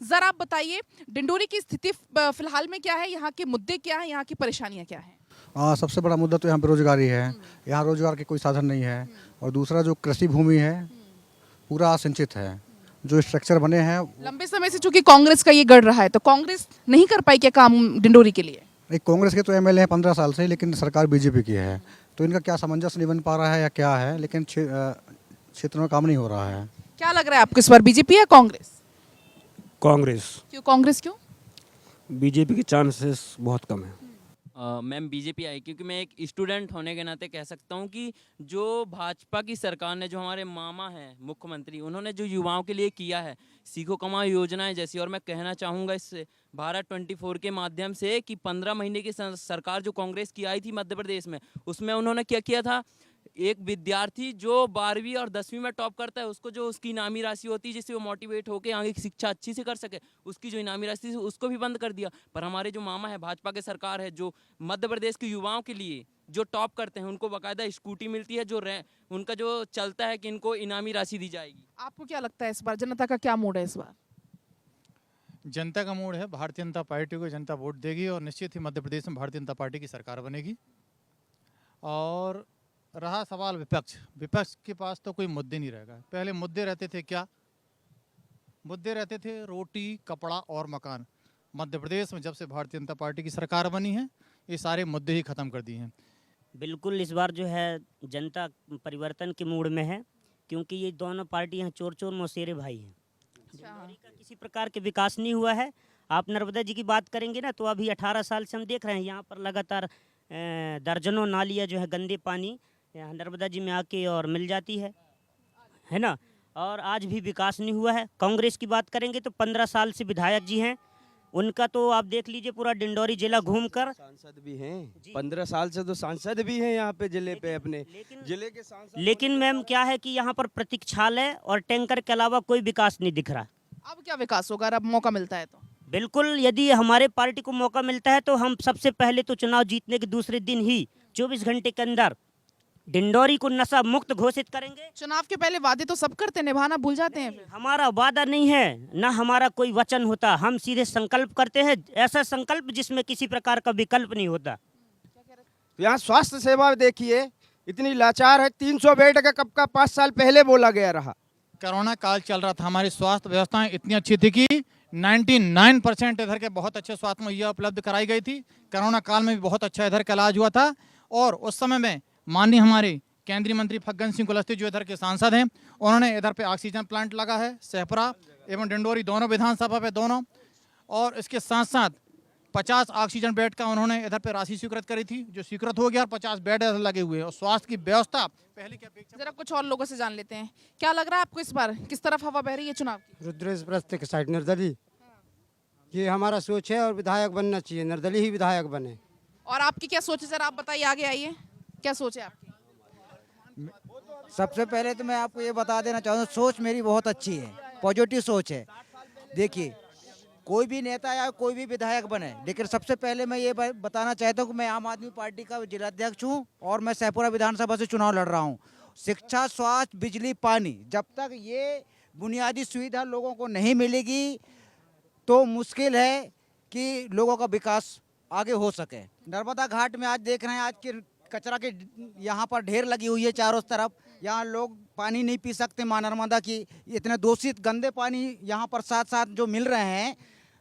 जरा आप बताइए डिंडोरी की स्थिति फिलहाल में क्या है, यहाँ के मुद्दे क्या है, यहाँ की परेशानियां क्या है? सबसे बड़ा मुद्दा तो यहाँ बेरोजगारी है। यहाँ रोजगार के कोई साधन नहीं है। और दूसरा जो कृषि भूमि है पूरा असिंचित है। जो स्ट्रक्चर बने हैं लंबे समय से चूंकि कांग्रेस का ये गढ़ रहा है, तो कांग्रेस नहीं कर पाई क्या काम डिंडोरी के लिए? एक कांग्रेस के तो एमएलए हैं 15 साल से, लेकिन सरकार बीजेपी की है। तो इनका क्या सामंजस्य नहीं बन पा रहा है या क्या है, लेकिन क्षेत्र में काम नहीं हो रहा है। क्या लग रहा है आपको इस बार, बीजेपी या कांग्रेस? कांग्रेस। क्यों कांग्रेस क्यों? बीजेपी के चांसेस बहुत कम है। मैम बीजेपी आई क्योंकि मैं एक स्टूडेंट होने के नाते कह सकता हूँ कि जो भाजपा की सरकार ने, जो हमारे मामा हैं मुख्यमंत्री, उन्होंने जो युवाओं के लिए किया है, सीखो कमाओ योजनाएं जैसी, और मैं कहना चाहूँगा इस भारत 24 के माध्यम से कि 15 महीने की सरकार जो कांग्रेस की आई थी मध्य प्रदेश में, उसमें उन्होंने क्या किया था, एक विद्यार्थी जो 12वीं और 10वीं में टॉप करता है उसको जो उसकी इनामी राशि होती है जिससे वो मोटिवेट होकर आगे की शिक्षा अच्छी से कर सके, उसकी जो इनामी राशि थी उसको भी बंद कर दिया। पर हमारे जो मामा है, भाजपा के सरकार है, जो मध्य प्रदेश के युवाओं के लिए जो टॉप करते हैं उनको बाकायदा स्कूटी मिलती है, जो उनका जो चलता है कि इनको इनामी राशि दी जाएगी। आपको क्या लगता है इस बार जनता का क्या मूड है इस बार? जनता का मूड है भारतीय जनता पार्टी को जनता वोट देगी और निश्चित ही मध्य प्रदेश में भारतीय जनता पार्टी की सरकार बनेगी। और रहा सवाल विपक्ष के पास तो कोई मुद्दे नहीं रहेगा। पहले मुद्दे रहते थे क्या? मुद्दे रहते थे रोटी, कपड़ा और मकान। मध्य प्रदेश में जब से भारतीय जनता पार्टी की सरकार बनी है ये सारे मुद्दे ही खत्म कर दिए हैं। बिल्कुल इस बार जो है जनता परिवर्तन के मूड में है, क्योंकि ये दोनों पार्टियां चोर चोर मौसेरे भाई हैं। डिंडोरी का किसी प्रकार के विकास नहीं हुआ है। आप नर्मदा जी की बात करेंगे ना, तो अभी 18 साल से हम देख रहे हैं यहाँ पर लगातार दर्जनों नालियाँ जो है गंदे पानी यहाँ नर्मदा जी में आके और मिल जाती है ना। और आज भी विकास नहीं हुआ है। कांग्रेस की बात करेंगे तो 15 साल से विधायक जी हैं, उनका तो आप देख लीजिए पूरा डिंडोरी जिला घूमकर। सांसद भी हैं, 15 साल से तो सांसद भी हैं यहाँ पे जिले पे, अपने जिले के सांसद। लेकिन मैम क्या है कि यहाँ पर प्रतीक्षालय और टैंकर के अलावा कोई विकास नहीं दिख रहा। अब क्या विकास होगा अगर अब मौका मिलता है तो? बिल्कुल, यदि हमारे पार्टी को मौका मिलता है तो हम सबसे पहले तो चुनाव जीतने के दूसरे दिन ही 24 घंटे के अंदर डिंडोरी को नशा मुक्त घोषित करेंगे। चुनाव के पहले वादे तो सब करते हैं, निभाना भूल जाते हैं फिर। हमारा वादा नहीं है, ना हमारा कोई वचन होता, हम सीधे संकल्प करते हैं, ऐसा संकल्प जिसमें किसी प्रकार का विकल्प नहीं होता। यहाँ स्वास्थ्य सेवा देखिए इतनी लाचार है। 300 बेड का कब का 5 साल पहले बोला गया रहा। कोरोना काल चल रहा था, हमारी स्वास्थ्य व्यवस्थाएं इतनी अच्छी थी कि 99% इधर के बहुत अच्छे स्वास्थ्य मुहैया उपलब्ध कराई गई थी। कोरोना काल में भी बहुत अच्छा इधर का इलाज हुआ था। और उस समय में माननीय हमारे केंद्रीय मंत्री फग्गन सिंह कुलस्ते जो इधर के सांसद हैं, उन्होंने इधर पे ऑक्सीजन प्लांट लगा है, सहपुरा एवं डिंडोरी दोनों विधानसभा पे दोनों। और इसके साथ साथ 50 ऑक्सीजन बेड का उन्होंने इधर पे राशि स्वीकृत करी थी, जो स्वीकृत हो गया और 50 बेड इधर लगे हुए हैं। और स्वास्थ्य की व्यवस्था पहले की अपेक्षा। जरा कुछ और लोगों से जान लेते हैं, क्या लग रहा है आपको इस बार किस तरफ हवा बह रही है चुनाव की? रुद्रेश प्रस्ते के साइड निर्दलीय, ये हमारा सोच है और विधायक बनना चाहिए, निर्दलीय ही विधायक बने। और आपकी क्या सोच है, जरा आप बताइए, आगे आइए, क्या सोच है आपकी? सबसे पहले तो मैं आपको ये बता देना चाहूँगा, सोच मेरी बहुत अच्छी है, पॉजिटिव सोच है। देखिए कोई भी नेता या कोई भी विधायक बने, लेकिन सबसे पहले मैं ये बताना चाहता हूँ कि मैं आम आदमी पार्टी का जिलाध्यक्ष हूँ और मैं सहपुरा विधानसभा से चुनाव लड़ रहा हूँ। शिक्षा, स्वास्थ्य, बिजली, पानी, जब तक ये बुनियादी सुविधा लोगों को नहीं मिलेगी तो मुश्किल है कि लोगों का विकास आगे हो सके। नर्मदा घाट में आज देख रहे हैं, आज के कचरा के यहाँ पर ढेर लगी हुई है चारों तरफ। यहाँ लोग पानी नहीं पी सकते माँ नर्मदा की। इतने दूषित गंदे पानी यहाँ पर साथ साथ जो मिल रहे हैं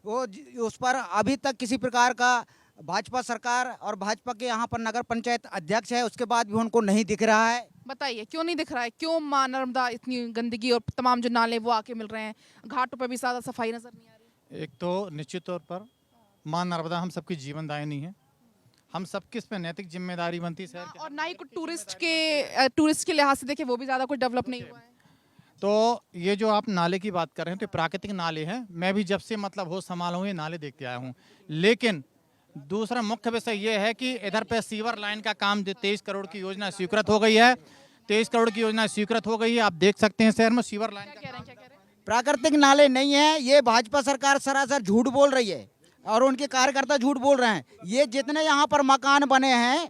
वो उस पर अभी तक किसी प्रकार का भाजपा सरकार और भाजपा के यहाँ पर नगर पंचायत अध्यक्ष है, उसके बाद भी उनको नहीं दिख रहा है। बताइए क्यों नहीं दिख रहा है, क्यों माँ नर्मदा इतनी गंदगी और तमाम जो नाले वो आके मिल रहे हैं, घाटों पर भी ज्यादा सफाई नजर नहीं आ रही? एक तो निश्चित तौर पर माँ नर्मदा हम सबकी जीवनदायिनी है, हम सबकी इस पे नैतिक जिम्मेदारी बनती है। और ना ही कुछ टूरिस्ट के लिहाज से देखे वो भी ज्यादा कुछ डेवलप नहीं हुआ है। तो ये जो आप नाले की बात कर रहे हैं तो प्राकृतिक नाले हैं, मैं भी जब से मतलब होश संभाला हूँ ये नाले देखते आया हूँ। लेकिन दूसरा मुख्य विषय ये है कि इधर पे सीवर लाइन का काम 23 करोड़ की योजना स्वीकृत हो गई है। 23 करोड़ की योजना स्वीकृत हो गई है, आप देख सकते हैं शहर में सीवर लाइन का। प्राकृतिक नाले नहीं है, ये भाजपा सरकार सरासर झूठ बोल रही है और उनके कार्यकर्ता झूठ बोल रहे हैं। ये जितने यहाँ पर मकान बने हैं,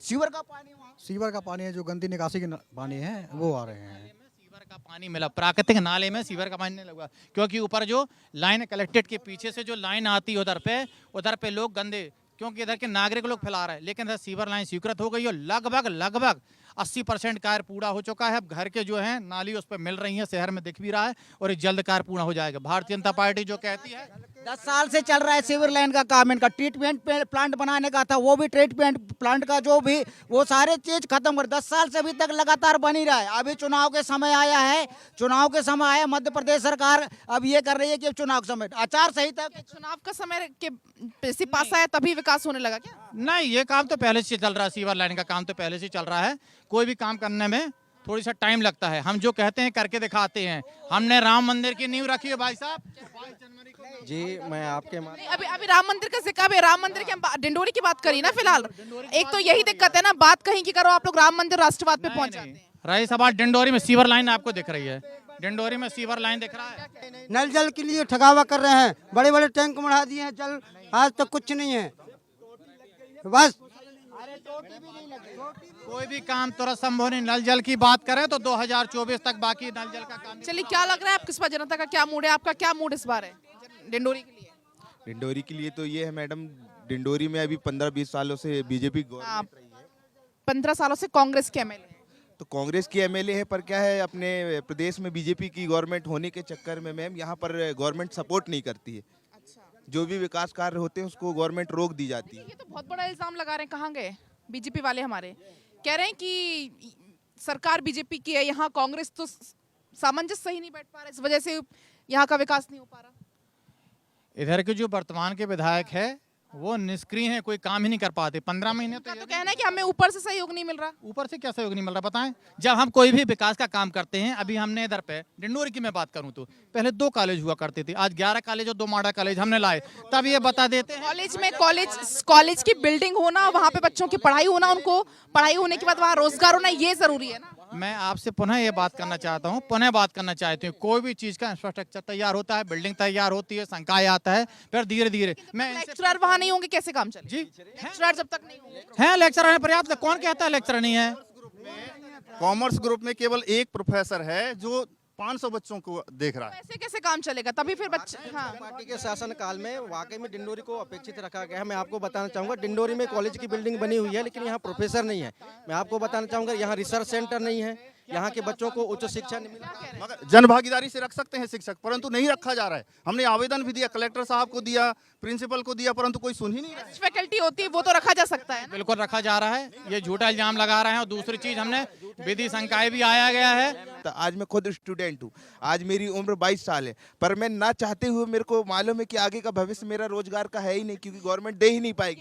सीवर का पानी सीवर का पानी है, जो गंदी निकासी के पानी है वो आ रहे हैं। सीवर का पानी मिला, प्राकृतिक नाले में सीवर का पानी नहीं लगा, क्योंकि ऊपर जो लाइन कलेक्टेड के पीछे से जो लाइन आती है उधर पे लोग गंदे, क्योंकि इधर के नागरिक लोग फैला रहे हैं, लेकिन इधर सीवर लाइन स्वीकृत हो गई और लगभग 80% कार्य पूरा हो चुका है। अब घर के जो है नाली उस पर मिल रही है, शहर में दिख भी रहा है और ये जल्द कार्य पूर्ण हो जाएगा। भारतीय जनता पार्टी जो कहती है 10 साल से चल रहा है सीवर लाइन का काम, इनका ट्रीटमेंट प्लांट बनाने का था, वो भी ट्रीटमेंट प्लांट का जो भी वो सारे चीज खत्म कर, 10 साल से अभी तक लगातार बनी रहा है। अभी चुनाव के समय आया है, चुनाव के समय आया, मध्य प्रदेश सरकार अब ये कर रही है कि चुनाव के समय आचार संहिता चुनाव का समय के पास आया तभी विकास होने लगा क्या? नहीं, ये काम तो पहले से चल रहा है, सीवर लाइन का काम तो पहले से चल रहा है। कोई भी काम करने में थोड़ी सा टाइम लगता है, हम जो कहते हैं करके दिखाते हैं। हमने राम मंदिर की नींव रखी है भाई साहब, 22 जनवरी को। जी मैं आपके अभी राम मंदिर का जिक्र, अभी राम मंदिर की हम डिंडोरी की बात करी ना फिलहाल। एक तो यही दिक्कत है ना, बात कहीं की करो, आप लोग राम मंदिर राष्ट्रवाद पे पहुंच जाते हैं। रही सवाल डिंडोरी में सीवर लाइन आपको दिख रही है, डिंडोरी में सीवर लाइन दिख रहा है। नल जल के लिए ठगावा कर रहे हैं, बड़े बड़े टैंक बढ़ा दिए हैं, जल आज तक कुछ नहीं है। बस कोई भी काम तुरंत संभव नहीं। नल जल की बात करें तो 2024 तक बाकी नल जल का काम। चलिए, क्या लग रहा है आप किस बार जनता का क्या मूड है, आपका क्या मूड इस बार है डिंडोरी के लिए? डिंडोरी के लिए तो ये है मैडम, डिंडोरी में अभी 15-20 सालों से बीजेपी गवर्नमेंट रही है। 15 सालों से कांग्रेस के एमएलए, तो कांग्रेस की एमएलए है, पर क्या है अपने प्रदेश में बीजेपी की गवर्नमेंट होने के चक्कर में मैम यहाँ पर गवर्नमेंट सपोर्ट नहीं करती है। जो भी विकास कार्य होते हैं उसको गवर्नमेंट रोक दी जाती है। ये तो बहुत बड़ा इल्जाम लगा रहे हैं, कहाँ गए बीजेपी वाले हमारे? कह रहे हैं कि सरकार बीजेपी की है, यहाँ कांग्रेस तो सामंजस्य सही नहीं बैठ पा रहा, इस वजह से यहाँ का विकास नहीं हो पा रहा। इधर के जो वर्तमान के विधायक है वो निष्क्रिय हैं, कोई काम ही नहीं कर पाते। 15 महीने तो कहना है कि हमें ऊपर से सहयोग नहीं मिल रहा। ऊपर से क्या सहयोग नहीं मिल रहा बताएं? जब हम कोई भी विकास का काम करते हैं, अभी हमने इधर पे डिंडोरी की मैं बात करूं तो पहले 2 कॉलेज हुआ करते थे, आज 11 कॉलेज और 2 मॉडल कॉलेज हमने लाए। तब ये बता देते हैं कॉलेज में कॉलेज की बिल्डिंग होना, वहाँ पे बच्चों की पढ़ाई होना, उनको पढ़ाई होने के बाद वहाँ रोजगार होना, ये जरूरी है ना। मैं आपसे पुनः ये बात करना चाहता हूँ, बात करना चाहती हूँ, कोई भी चीज का इंफ्रास्ट्रक्चर तैयार होता है, बिल्डिंग तैयार होती है, संकाय आता है, फिर धीरे धीरे मैं लेक्चरर वहाँ नहीं होंगे, कैसे काम चले जी लेक्चरर जब तक नहीं होंगे? हैं लेक्चरर है पर्याप्त, कौन कहता है लेक्चरर नहीं है? कॉमर्स ग्रुप में केवल एक प्रोफेसर है जो 500 बच्चों को देख रहा है। ऐसे कैसे काम चलेगा? तभी फिर बच्चे पार्टी के शासन काल में वाकई में डिंडोरी को अपेक्षित रखा गया है। मैं आपको बताना चाहूँगा, डिंडोरी में कॉलेज की बिल्डिंग बनी हुई है, लेकिन यहाँ प्रोफेसर नहीं है। मैं आपको बताना चाहूँगा, यहाँ रिसर्च सेंटर नहीं है, यहाँ के बच्चों को उच्च शिक्षा नहीं मिली। मगर जन भागीदारी से रख सकते हैं शिक्षक, परंतु नहीं रखा जा रहा है। हमने आवेदन भी दिया, कलेक्टर साहब को दिया, प्रिंसिपल को दिया, परंतु कोई सुन ही नहीं रहा। फैकल्टी होती है वो तो रखा जा सकता है ना? बिल्कुल रखा जा रहा है, ये झूठा इल्जाम लगा रहे हैं। और दूसरी चीज, हमने विधि संकाय भी आया गया है। तो आज मैं खुद स्टूडेंट हूँ, आज मेरी उम्र 22 साल है, पर मैं ना चाहते हुए मेरे को मालूम है कि आगे का भविष्य मेरा रोजगार का है ही नहीं, क्योंकि गवर्नमेंट दे ही नहीं पाएगी।